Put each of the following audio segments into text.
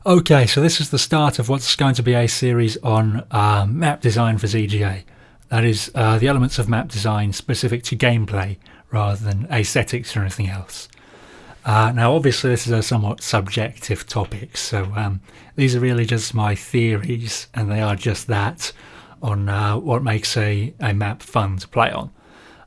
Okay, so this is the start of what's going to be a series on map design for ZGA. That is the elements of map design specific to gameplay rather than aesthetics or anything else. Now obviously this is a somewhat subjective topic, so these are really just my theories, and they are just that on what makes a map fun to play on.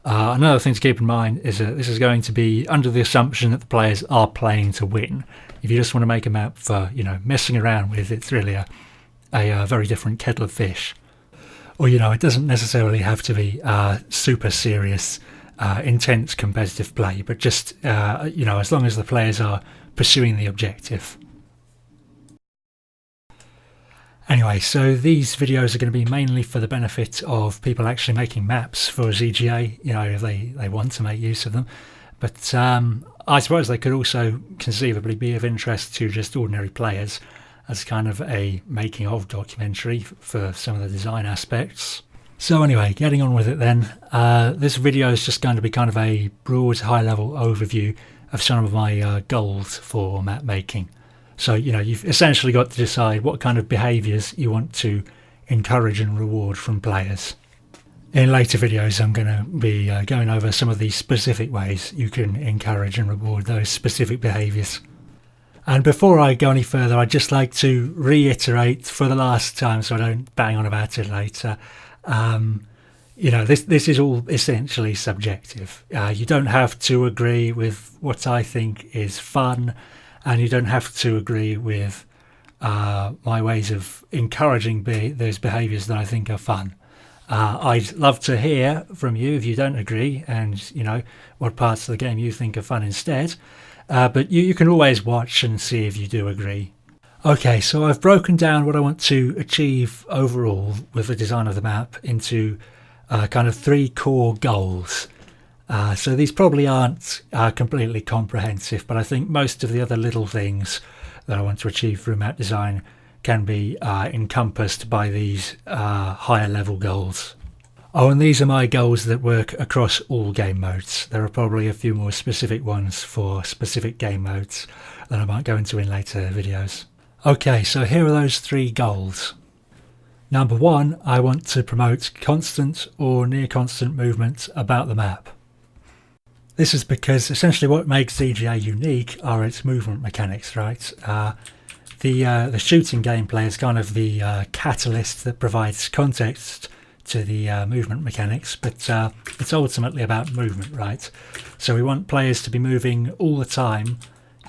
Another thing to keep in mind is that this is going to be under the assumption that the players are playing to win. If you just want to make a map for, messing around with, it's really a very different kettle of fish. Or, it doesn't necessarily have to be super serious, intense competitive play, but just, as long as the players are pursuing the objective. Anyway, so these videos are going to be mainly for the benefit of people actually making maps for ZGA, if they want to make use of them. But I suppose they could also conceivably be of interest to just ordinary players as kind of a making of documentary for some of the design aspects. So anyway, getting on with it then, this video is just going to be kind of a broad high-level overview of some of my goals for map making. So, you've essentially got to decide what kind of behaviours you want to encourage and reward from players. In later videos, I'm going to be going over some of the specific ways you can encourage and reward those specific behaviours. And before I go any further, I'd just like to reiterate for the last time, so I don't bang on about it later, this is all essentially subjective. You don't have to agree with what I think is fun, and you don't have to agree with my ways of encouraging those behaviours that I think are fun. I'd love to hear from you if you don't agree, and what parts of the game you think are fun instead. But you can always watch and see if you do agree. Okay, so I've broken down what I want to achieve overall with the design of the map into kind of 3 core goals. So these probably aren't completely comprehensive, but I think most of the other little things that I want to achieve through map design can be encompassed by these higher level goals. Oh, and these are my goals that work across all game modes. There are probably a few more specific ones for specific game modes that I might go into in later videos. Okay, so here are those 3 goals. Number 1, I want to promote constant or near constant movement about the map. This is because essentially what makes ZGA unique are its movement mechanics, right? The shooting gameplay is kind of the catalyst that provides context to the movement mechanics, but it's ultimately about movement, right? So we want players to be moving all the time,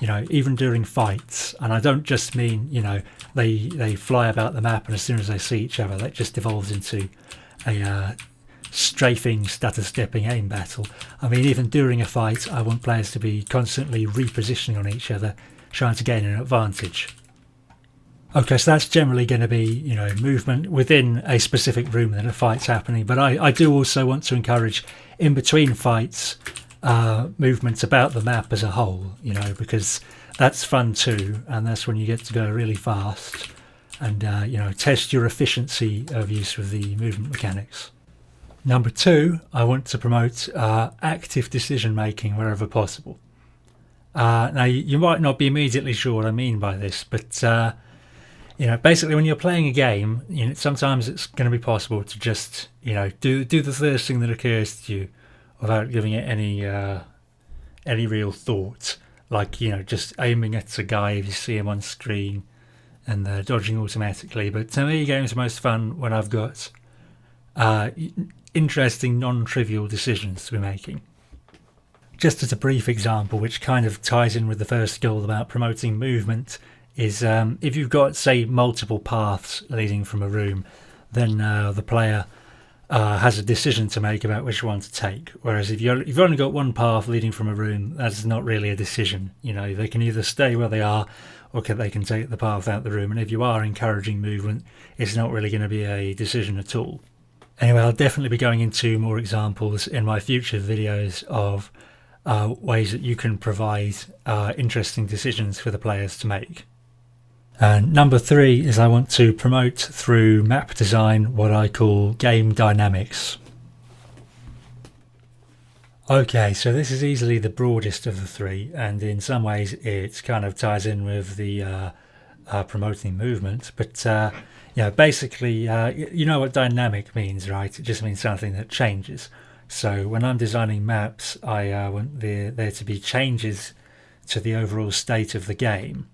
even during fights. And I don't just mean, they fly about the map and as soon as they see each other, that just evolves into a strafing, stutter-stepping aim battle. I mean, even during a fight, I want players to be constantly repositioning on each other, trying to gain an advantage. Okay, so that's generally going to be, movement within a specific room that a fight's happening. But I do also want to encourage, in between fights, movements about the map as a whole, because that's fun too. And that's when you get to go really fast and, test your efficiency of use with the movement mechanics. Number 2, I want to promote active decision making wherever possible. Now, you might not be immediately sure what I mean by this, but basically when you're playing a game, sometimes it's going to be possible to just, do the first thing that occurs to you without giving it any real thought. Like, just aiming at a guy if you see him on screen and dodging automatically. But to me, games are most fun when I've got interesting, non-trivial decisions to be making. Just as a brief example, which kind of ties in with the first goal about promoting movement, is if you've got, say, multiple paths leading from a room, then the player has a decision to make about which one to take. Whereas if you've only got one path leading from a room, that's not really a decision. They can either stay where they are or they can take the path out the room. And if you are encouraging movement, it's not really going to be a decision at all. Anyway, I'll definitely be going into more examples in my future videos of ways that you can provide interesting decisions for the players to make. And number 3 is I want to promote through map design what I call game dynamics. Okay, so this is easily the broadest of the 3, and in some ways it kind of ties in with the promoting movement. But basically, you know what dynamic means, right? It just means something that changes. So when I'm designing maps, I want there to be changes to the overall state of the game.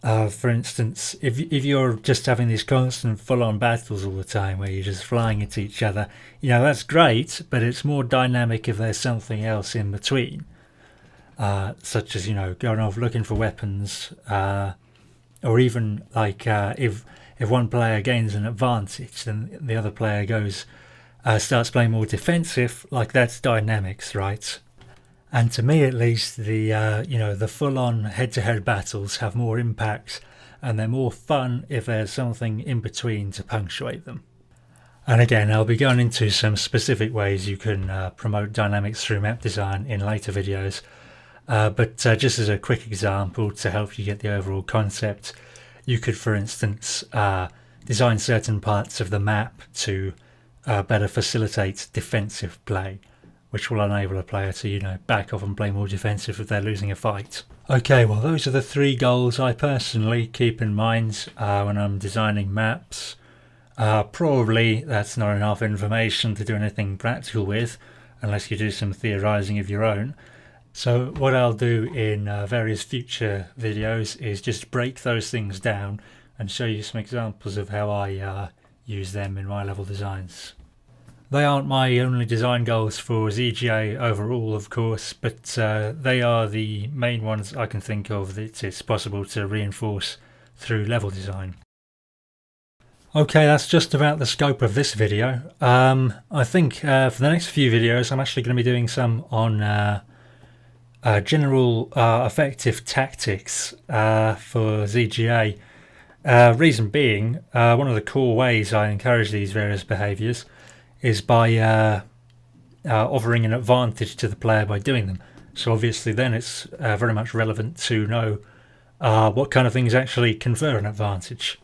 For instance, if you're just having these constant full-on battles all the time where you're just flying at each other, that's great, but it's more dynamic if there's something else in between, such as going off looking for weapons, or even like if one player gains an advantage, then the other player starts playing more defensive. Like, that's dynamics, right? And to me, at least, the full-on head-to-head battles have more impact, and they're more fun if there's something in between to punctuate them. And again, I'll be going into some specific ways you can promote dynamics through map design in later videos. But just as a quick example to help you get the overall concept, you could, for instance, design certain parts of the map to better facilitate defensive play, which will enable a player to, back off and play more defensive if they're losing a fight. Okay, well, those are the 3 goals I personally keep in mind when I'm designing maps. Probably that's not enough information to do anything practical with, unless you do some theorising of your own. So what I'll do in various future videos is just break those things down and show you some examples of how I use them in my level designs. They aren't my only design goals for ZGA overall, of course, but they are the main ones I can think of that it's possible to reinforce through level design. Okay, that's just about the scope of this video. I think for the next few videos I'm actually going to be doing some on general effective tactics for ZGA. Reason being, one of the core ways I encourage these various behaviours is by offering an advantage to the player by doing them. So obviously then it's very much relevant to know what kind of things actually confer an advantage.